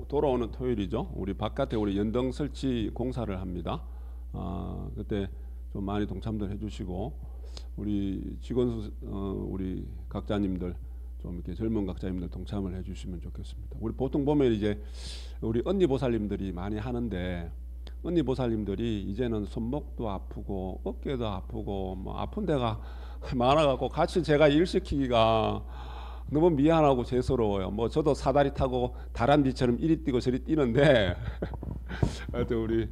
돌아오는 토요일이죠. 우리 바깥에 우리 연등 설치 공사를 합니다. 그때 좀 많이 동참들 해주시고 우리 직원 우리 각자님들 좀 이렇게 젊은 각자님들 동참을 해주시면 좋겠습니다. 우리 보통 보면 이제 우리 언니 보살님들이 많이 하는데 언니 보살님들이 이제는 손목도 아프고 어깨도 아프고 뭐 아픈 데가 많아갖고 같이 제가 일 시키기가 너무 미안하고 죄스러워요. 뭐 저도 사다리 타고 다람쥐처럼 이리 뛰고 저리 뛰는데 하여튼 우리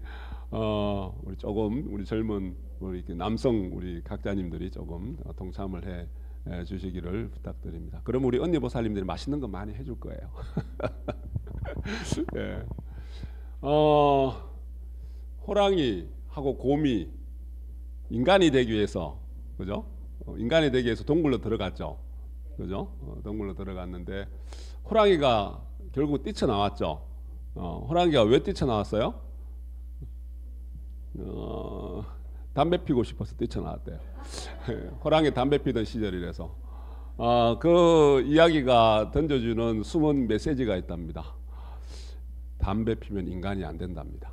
조금 우리 젊은 우리 남성 우리 각자님들이 조금 동참을 해 주시기를 부탁드립니다. 그럼 우리 언니 보살님들이 맛있는 거 많이 해줄 거예요. 예. 호랑이하고 곰이 인간이 되기 위해서, 그죠? 인간이 되기 위해서 동굴로 들어갔죠. 그죠? 동굴로 들어갔는데 호랑이가 결국 뛰쳐나왔죠. 호랑이가 왜 뛰쳐나왔어요? 담배 피고 싶어서 뛰쳐나왔대요. 호랑이 담배 피던 시절이라서. 그 이야기가 던져주는 숨은 메시지가 있답니다. 담배 피면 인간이 안 된답니다.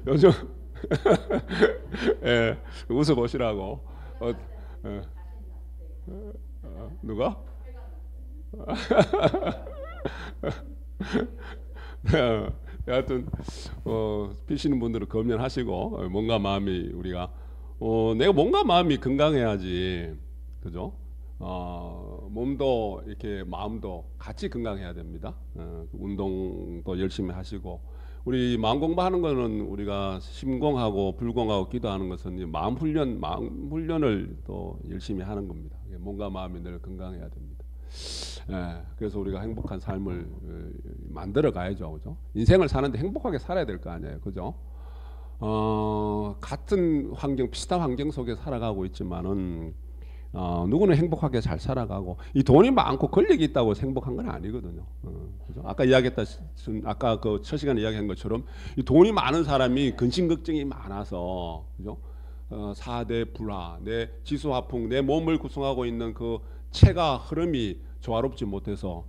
요즘 예, 웃어보시라고. 누가? 여하튼 피시는 분들은 검연하시고 몸과 마음이 우리가 내가 몸과 마음이 건강해야지, 그죠? 몸도 이렇게 마음도 같이 건강해야 됩니다. 운동도 열심히 하시고 우리 마음 공부하는 거는 우리가 심공하고 불공하고 기도하는 것은 마음 훈련을 또 열심히 하는 겁니다. 몸과 마음이 늘 건강해야 됩니다. 그래서 우리가 행복한 삶을 만들어 가야죠, 그죠? 인생을 사는데 행복하게 살아야 될 거 아니에요, 그죠? 같은 환경, 비슷한 환경 속에 살아가고 있지만은 누구는 행복하게 잘 살아가고 이 돈이 많고 권력이 있다고 행복한 건 아니거든요. 그죠? 아까 그 첫 시간에 이야기한 것처럼 이 돈이 많은 사람이 근심 걱정이 많아서, 그죠? 4대 불화, 내 지수화풍, 내 몸을 구성하고 있는 그 체가 흐름이 조화롭지 못해서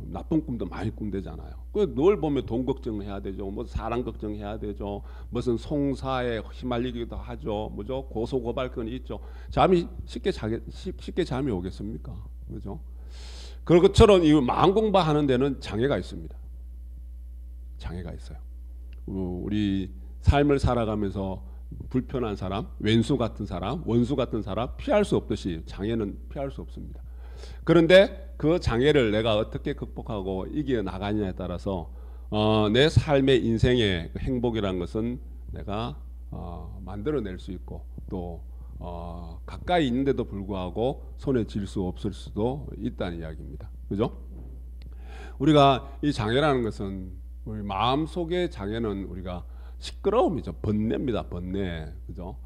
나쁜 꿈도 많이 꾼대잖아요. 늘 보면 돈 걱정해야 되죠. 뭐 사랑 걱정해야 되죠. 무슨 송사에 휘말리기도 하죠. 뭐죠? 고소고발건이 있죠. 쉽게 잠이 오겠습니까? 그죠? 그런 것처럼 이 마음 공부하는 데는 장애가 있습니다. 장애가 있어요. 우리 삶을 살아가면서 불편한 사람, 왼수 같은 사람, 원수 같은 사람 피할 수 없듯이 장애는 피할 수 없습니다. 그런데 그 장애를 내가 어떻게 극복하고 이겨 나가냐에 따라서 내 삶의 인생의 행복이라는 것은 내가 만들어낼 수 있고 또 가까이 있는데도 불구하고 손에 쥘 수 없을 수도 있다는 이야기입니다. 그죠? 우리가 이 장애라는 것은 우리 마음 속의 장애는 우리가 시끄러움이죠. 번뇌입니다. 번뇌. 그죠?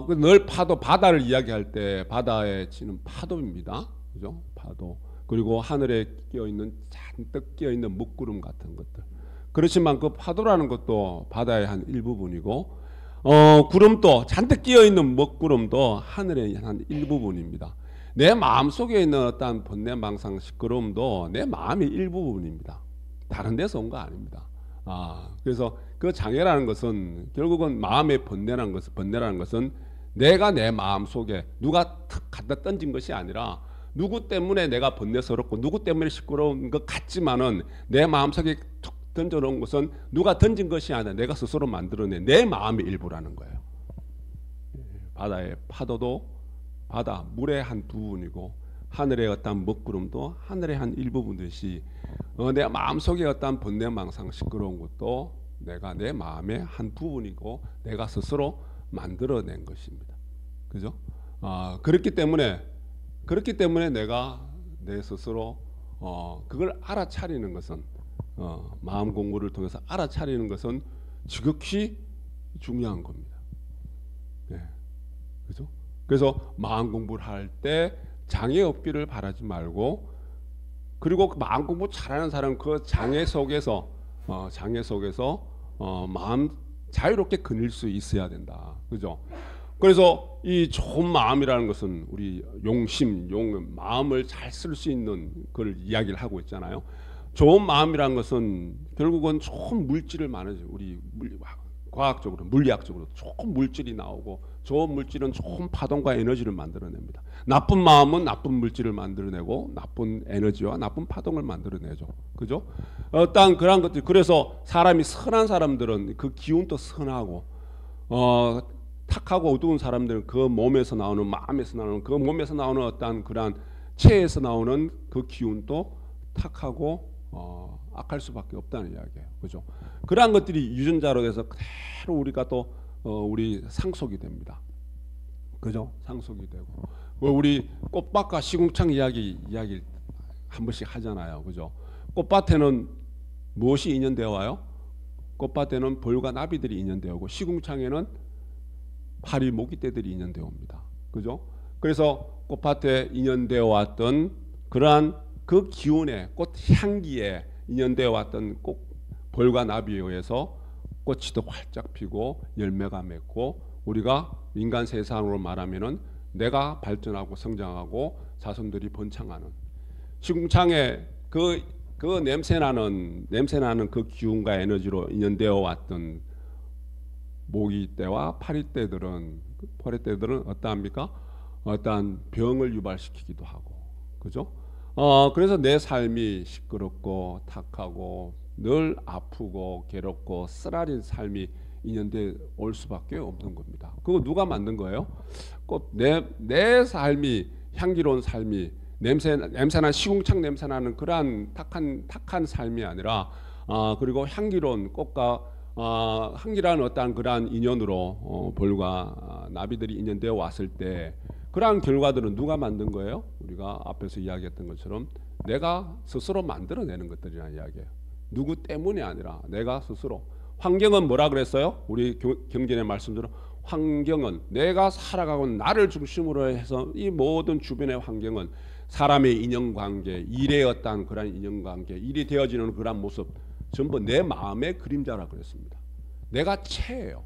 늘 파도, 바다를 이야기할 때 바다에 치는 파도입니다. 그죠? 파도. 그리고 하늘에 끼어있는 잔뜩 끼어있는 먹구름 같은 것들. 그렇지만 그 파도라는 것도 바다의 한 일부분이고 구름도 잔뜩 끼어있는 먹구름도 하늘의 한 일부분입니다. 내 마음속에 있는 어떤 번뇌망상 시끄러움도 내 마음의 일부분입니다. 다른 데서 온 거 아닙니다. 그래서 그 장애라는 것은 결국은 마음의 번뇌라는 것은 내가 내 마음 속에 누가 탁 갖다 던진 것이 아니라 누구 때문에 내가 번뇌스럽고 누구 때문에 시끄러운 것 같지만은 내 마음 속에 툭 던져놓은 것은 누가 던진 것이 아니라 내가 스스로 만들어낸 내 마음의 일부라는 거예요. 바다의 파도도 바다 물의 한 부분이고 하늘의 어떤 먹구름도 하늘의 한 일부분듯이 내 마음속에 어떤 번뇌망상 시끄러운 것도 내가 내 마음의 한 부분이고 내가 스스로 만들어낸 것입니다. 그죠? 그렇기 때문에 내가 내 스스로 그걸 알아차리는 것은 마음 공부를 통해서 알아차리는 것은 지극히 중요한 겁니다. 네. 그죠? 그래서 마음 공부를 할 때 장애 없기를 바라지 말고, 그리고 그 마음 공부 잘하는 사람은 그 장애 속에서 마음 자유롭게 거닐 수 있어야 된다. 그죠? 그래서 이 좋은 마음이라는 것은 우리 용심, 마음을 잘 쓸 수 있는 걸 이야기를 하고 있잖아요. 좋은 마음이라는 것은 결국은 좋은 물질을 만들죠. 우리 과학적으로, 물리학적으로 좋은 물질이 나오고, 좋은 물질은 좋은 파동과 에너지를 만들어냅니다. 나쁜 마음은 나쁜 물질을 만들어내고 나쁜 에너지와 나쁜 파동을 만들어내죠. 그죠? 어떤 그런 것들. 그래서 사람이 선한 사람들은 그 기운도 선하고, 탁하고 어두운 사람들은 그 몸에서 나오는, 마음에서 나오는, 그 몸에서 나오는 어떤 그런 체에서 나오는 그 기운도 탁하고 악할 수밖에 없다는 이야기예요. 그죠? 그러한 것들이 유전자로 돼서 그대로 우리가 또 우리 상속이 됩니다. 그죠? 상속이 되고, 우리 꽃밭과 시궁창 이야기 한 번씩 하잖아요. 그죠? 꽃밭에는 무엇이 인연되어 와요? 꽃밭에는 벌과 나비들이 인연되어 오고, 시궁창에는 파리, 모기떼들이 인연되어 옵니다. 그죠? 그래서 꽃밭에 인연되어 왔던 그러한 그 기운에, 꽃 향기에 인연되어 왔던 벌과 나비에 의해서 꽃이 더 활짝 피고 열매가 맺고, 우리가 인간 세상으로 말하면은 내가 발전하고 성장하고 자손들이 번창하는, 시궁창에 그 냄새나는 그 기운과 에너지로 인연되어 왔던 모기떼와 파리떼들은 어떠합니까? 어떠한 병을 유발시키기도 하고, 그죠? 그래서 내 삶이 시끄럽고 탁하고 늘 아프고 괴롭고 쓰라린 삶이 인연돼 올 수밖에 없는 겁니다. 그거 누가 만든 거예요? 꼭 내 삶이, 향기로운 삶이, 냄새난 시궁창 냄새나는 그러한 탁한 삶이 아니라, 그리고 향기로운 꽃과 향기라는 어떠한 그러한 인연으로 벌과 나비들이 인연되어 왔을 때, 그러한 결과들은 누가 만든 거예요? 우리가 앞에서 이야기했던 것처럼 내가 스스로 만들어내는 것들이라는 이야기예요. 누구 때문이 아니라 내가 스스로. 환경은 뭐라 그랬어요? 우리 경전의 말씀대로 환경은, 내가 살아가고 나를 중심으로 해서 이 모든 주변의 환경은 사람의 인연관계, 일의 어떤 그런 인연관계, 일이 되어지는 그런 모습, 전부 내 마음의 그림자라 그랬습니다. 내가 체예요.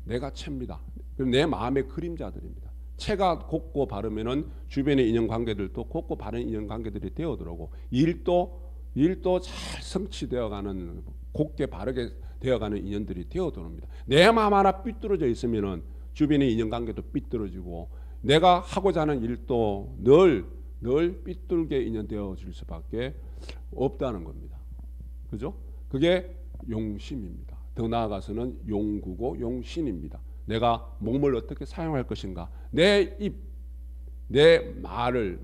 내가 체입니다. 내 마음의 그림자들입니다. 체가 곱고 바르면은 주변의 인연관계들도 곱고 바른 인연관계들이 되어들어오고, 일도 잘 성취되어가는, 곱게 바르게 되어가는 인연들이 되어들어옵니다. 내 마음 하나 삐뚤어져 있으면은 주변의 인연관계도 삐뚤어지고, 내가 하고자 하는 일도 늘 삐뚤게 인연되어질 수밖에 없다는 겁니다. 그죠? 그게 용심입니다. 더 나아가서는 용구고 용신입니다. 내가 몸을 어떻게 사용할 것인가, 내 입, 내 말을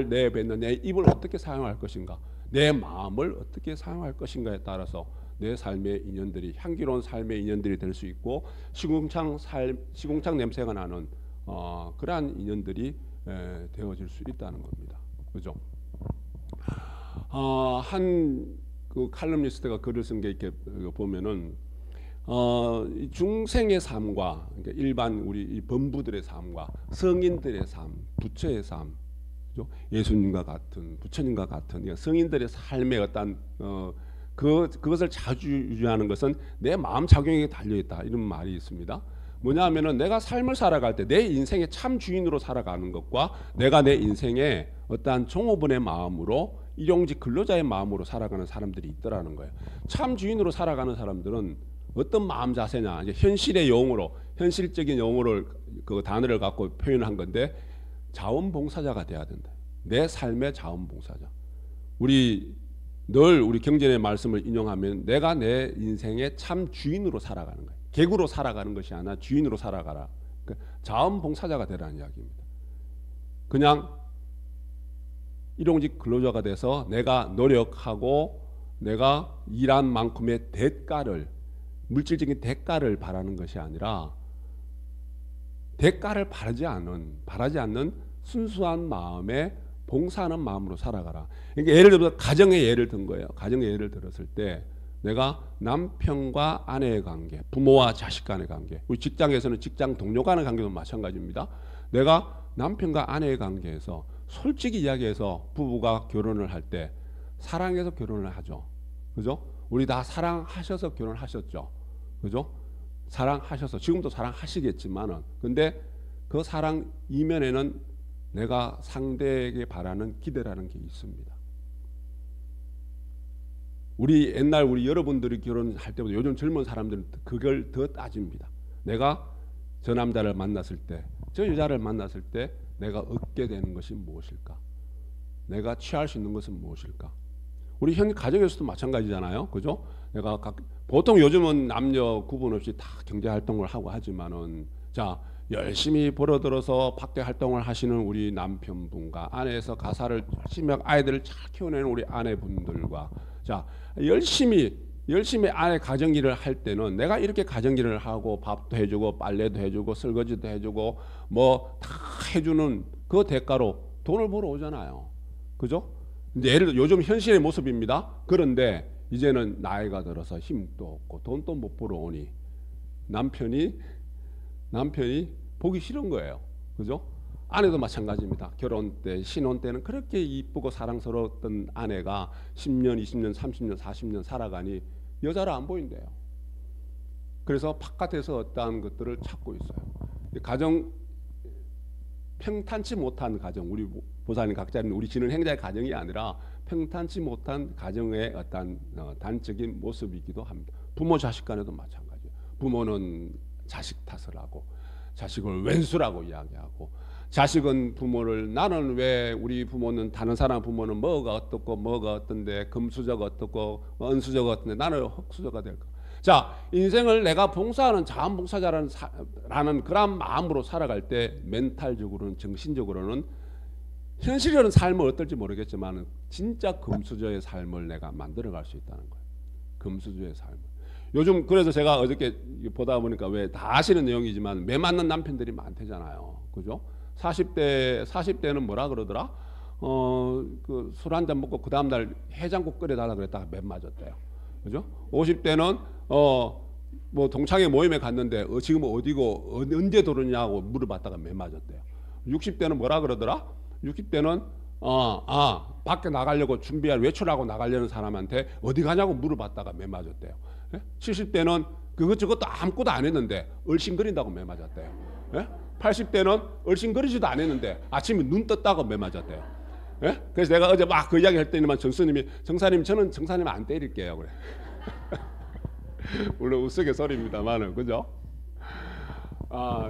내뱉는 내 입을 어떻게 사용할 것인가, 내 마음을 어떻게 사용할 것인가에 따라서 내 삶의 인연들이, 향기로운 삶의 인연들이 될 수 있고, 시궁창 냄새가 나는 그러한 인연들이 되어질 수 있다는 겁니다. 그죠? 한 그 칼럼니스트가 글을 쓴 게 이렇게 보면은, 중생의 삶과, 그러니까 일반 우리 이 범부들의 삶과 성인들의 삶, 부처의 삶, 그죠? 예수님과 같은, 부처님과 같은, 그러니까 성인들의 삶의 어떤 그것을 자주 유지하는 것은 내 마음 작용에 달려 있다, 이런 말이 있습니다. 뭐냐면은 내가 삶을 살아갈 때 내 인생의 참 주인으로 살아가는 것과, 내가 내 인생의 어떠한 종업원의 마음으로, 일용직 근로자의 마음으로 살아가는 사람들이 있더라는 거예요. 참 주인으로 살아가는 사람들은 어떤 마음 자세냐, 이제 현실의 용어로, 현실적인 용어를, 그 단어를 갖고 표현한 건데, 자원봉사자가 돼야 된다. 내 삶의 자원봉사자. 우리 경전의 말씀을 인용하면 내가 내 인생의 참 주인으로 살아가는 거예요. 객으로 살아가는 것이 아니라 주인으로 살아가라. 그러니까 자원봉사자가 되라는 이야기입니다. 그냥 일용직 근로자가 돼서 내가 노력하고 내가 일한 만큼의 대가를, 물질적인 대가를 바라는 것이 아니라, 대가를 바라지 않는 순수한 마음에 봉사하는 마음으로 살아가라. 그러니까 예를 들어서 가정의 예를 든 거예요. 가정의 예를 들었을 때, 내가 남편과 아내의 관계, 부모와 자식 간의 관계, 우리 직장에서는 직장 동료 간의 관계도 마찬가지입니다. 내가 남편과 아내의 관계에서 솔직히 이야기해서 부부가 결혼을 할 때 사랑해서 결혼을 하죠. 그죠? 우리 다 사랑하셔서 결혼하셨죠. 그죠? 사랑하셔서, 지금도 사랑하시겠지만은, 근데 그 사랑 이면에는 내가 상대에게 바라는 기대라는 게 있습니다. 우리 옛날 우리 여러분들이 결혼할 때보다 요즘 젊은 사람들은 그걸 더 따집니다. 내가 저 남자를 만났을 때, 저 여자를 만났을 때 내가 얻게 되는 것이 무엇일까? 내가 취할 수 있는 것은 무엇일까? 우리 현 가정에서도 마찬가지잖아요. 그죠? 내가 보통 요즘은 남녀 구분 없이 다 경제 활동을 하고 하지만은, 자, 열심히 벌어들어서 밖에 활동을 하시는 우리 남편분과 안에서 가사를 열심히 하고 아이들을 잘 키워내는 우리 아내분들과, 자, 열심히 아내 가정일을 할 때는 내가 이렇게 가정일을 하고 밥도 해주고 빨래도 해주고 설거지도 해주고 뭐 다 해주는 그 대가로 돈을 벌어 오잖아요. 그죠? 이제 예를 들어 요즘 현실의 모습입니다. 그런데 이제는 나이가 들어서 힘도 없고 돈도 못 벌어 오니 남편이 보기 싫은 거예요. 그죠? 아내도 마찬가지입니다. 결혼 때, 신혼 때는 그렇게 이쁘고 사랑스러웠던 아내가 10년, 20년, 30년, 40년 살아가니 여자를 안 보인대요. 그래서 바깥에서 어떠한 것들을 찾고 있어요. 가정, 평탄치 못한 가정, 우리 보살님 각자는 우리 지는 행자의 가정이 아니라 평탄치 못한 가정의 어떤 단적인 모습이기도 합니다. 부모 자식 간에도 마찬가지예요. 부모는 자식 탓을 하고 자식을 왼수라고 이야기하고, 자식은 부모를, 나는 왜 우리 부모는 다른 사람 부모는 뭐가 어떻고 뭐가 어떤데 금수저가 어떻고 은수저가 어떤데 나는 흙수저가 될까? 자, 인생을 내가 봉사하는 자원봉사자라는 그런 마음으로 살아갈 때 멘탈적으로는, 정신적으로는, 현실적인 삶은 어떨지 모르겠지만 진짜 금수저의 삶을 내가 만들어갈 수 있다는 거예요. 금수저의 삶을. 요즘 그래서 제가 어저께 보다 보니까 왜 다 아시는 내용이지만 매 맞는 남편들이 많대잖아요. 그죠? 40대는 뭐라 그러더라? 그 술 한 잔 먹고 그 다음 날 해장국 끓여 달라 그랬다가 매 맞았대요. 그죠? 50대는 뭐 동창회 모임에 갔는데 지금 어디고 언제 들어오냐고 물어봤다가 매 맞았대요. 60대는 뭐라 그러더라? 60대는 밖에 나가려고 외출하고 나가려는 사람한테 어디 가냐고 물어봤다가 매 맞았대요. 70대는 그것저것도 아무것도 안 했는데 얼씬거린다고 매 맞았대요. 80대는 얼씬거리지도 안 했는데 아침에 눈 떴다고 매 맞았대요. 그래서 내가 어제 막 그 이야기 할 때만 정사님 저는 정사님 안 때릴게요. 그래. 물론 우스갯소리입니다만은, 그죠?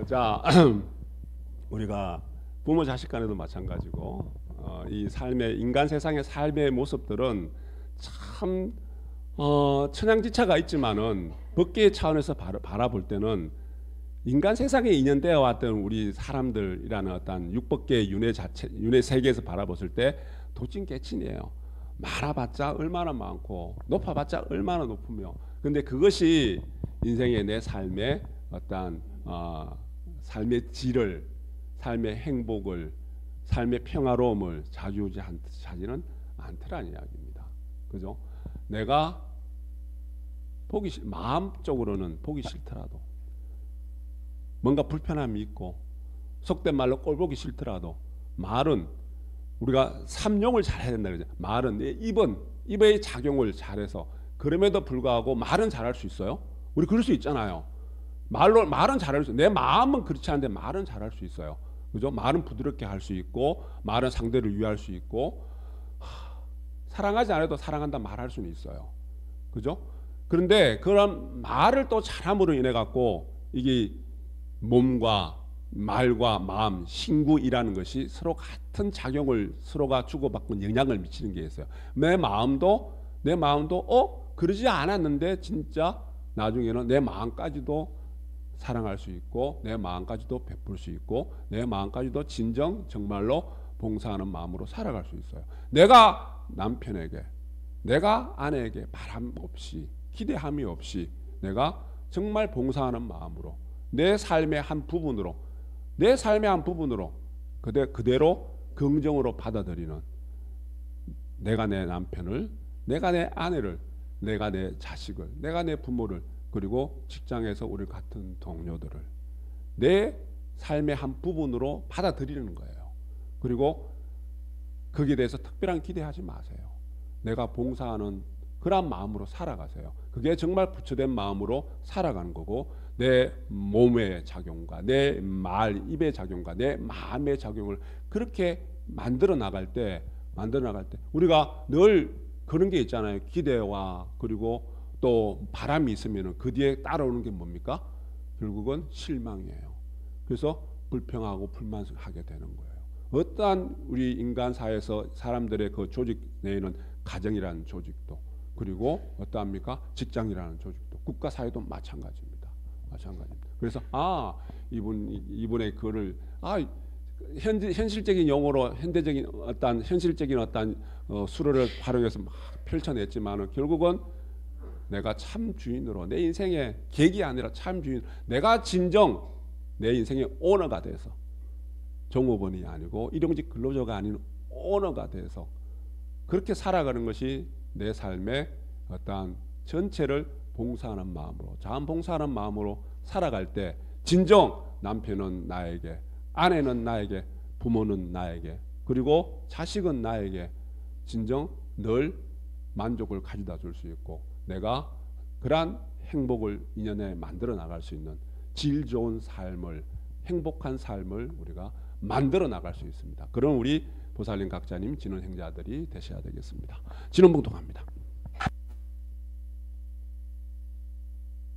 자, 우리가 부모 자식 간에도 마찬가지고 이 삶의, 인간 세상의 삶의 모습들은 참 천양지차가 있지만은 법계의 차원에서 바라볼 때는 인간 세상에 인연되어 왔던 우리 사람들이라는 어떤 육법계의 윤회 세계에서 바라봤을 때 도찐개친이에요. 많아봤자 얼마나 많고 높아봤자 얼마나 높으며, 근데 그것이 인생의 내 삶의 어떤 삶의 질을, 삶의 행복을, 삶의 평화로움을 좌지우지하지는 않더라는 이야기입니다. 그죠? 내가 마음적으로는 보기 싫더라도, 뭔가 불편함이 있고 속된 말로 꼴 보기 싫더라도, 말은 우리가 삼용을 잘해야 된다 그러죠. 말은 입의 작용을 잘해서, 그럼에도 불구하고 말은 잘할 수 있어요. 우리 그럴 수 있잖아요. 말은 잘할 수 있어요. 내 마음은 그렇지 않은데 말은 잘할 수 있어요. 그죠? 말은 부드럽게 할 수 있고, 말은 상대를 위할 수 있고, 사랑하지 않아도 사랑한다 말할 수는 있어요. 그죠? 그런데 그런 말을 또 잘함으로 인해 갖고 이게 몸과 말과 마음, 신구이라는 것이 서로 같은 작용을 서로가 주고받고 영향을 미치는 게 있어요. 내 마음도 그러지 않았는데 진짜 나중에는 내 마음까지도 사랑할 수 있고, 내 마음까지도 베풀 수 있고, 내 마음까지도 진정 정말로 봉사하는 마음으로 살아갈 수 있어요. 내가 남편에게, 내가 아내에게 바람 없이, 기대함이 없이 내가 정말 봉사하는 마음으로 내 삶의 한 부분으로 그대로 긍정으로 받아들이는, 내가 내 남편을, 내가 내 아내를, 내가 내 자식을, 내가 내 부모를, 그리고 직장에서 우리 같은 동료들을 내 삶의 한 부분으로 받아들이는 거예요. 그리고 거기에 대해서 특별한 기대하지 마세요. 내가 봉사하는 그런 마음으로 살아가세요. 그게 정말 부처된 마음으로 살아가는 거고, 내 몸의 작용과 내 말, 입의 작용과 내 마음의 작용을 그렇게 만들어 나갈 때 우리가 늘 그런 게 있잖아요. 기대와 그리고 또 바람이 있으면 그 뒤에 따라오는 게 뭡니까? 결국은 실망이에요. 그래서 불평하고 불만하게 되는 거예요. 어떠한 우리 인간 사회에서 사람들의 그 조직 내에는 가정이라는 조직도 그리고 어떠합니까? 직장이라는 조직도 국가 사회도 마찬가지입니다. 그래서 이분의 글을 현실적인 용어로 현대적인 어떤 현실적인 어떤 수로를 활용해서 막 펼쳐냈지만은 결국은 내가 참 주인으로 내 인생의 계기 아니라 참 주인, 내가 진정 내 인생의 오너가 돼서 종업원이 아니고 일용직 근로자가 아닌 오너가 돼서 그렇게 살아가는 것이 내 삶의 어떠한 전체를 봉사하는 마음으로 자원봉사하는 마음으로 살아갈 때 진정 남편은 나에게, 아내는 나에게, 부모는 나에게, 그리고 자식은 나에게 진정 늘 만족을 가져다 줄 수 있고 내가 그러한 행복을 인연에 만들어 나갈 수 있는 질 좋은 삶을, 행복한 삶을 우리가 만들어 나갈 수 있습니다. 그런 우리 보살님 각자님 진원 행자들이 되셔야 되겠습니다. 진원 봉독합니다.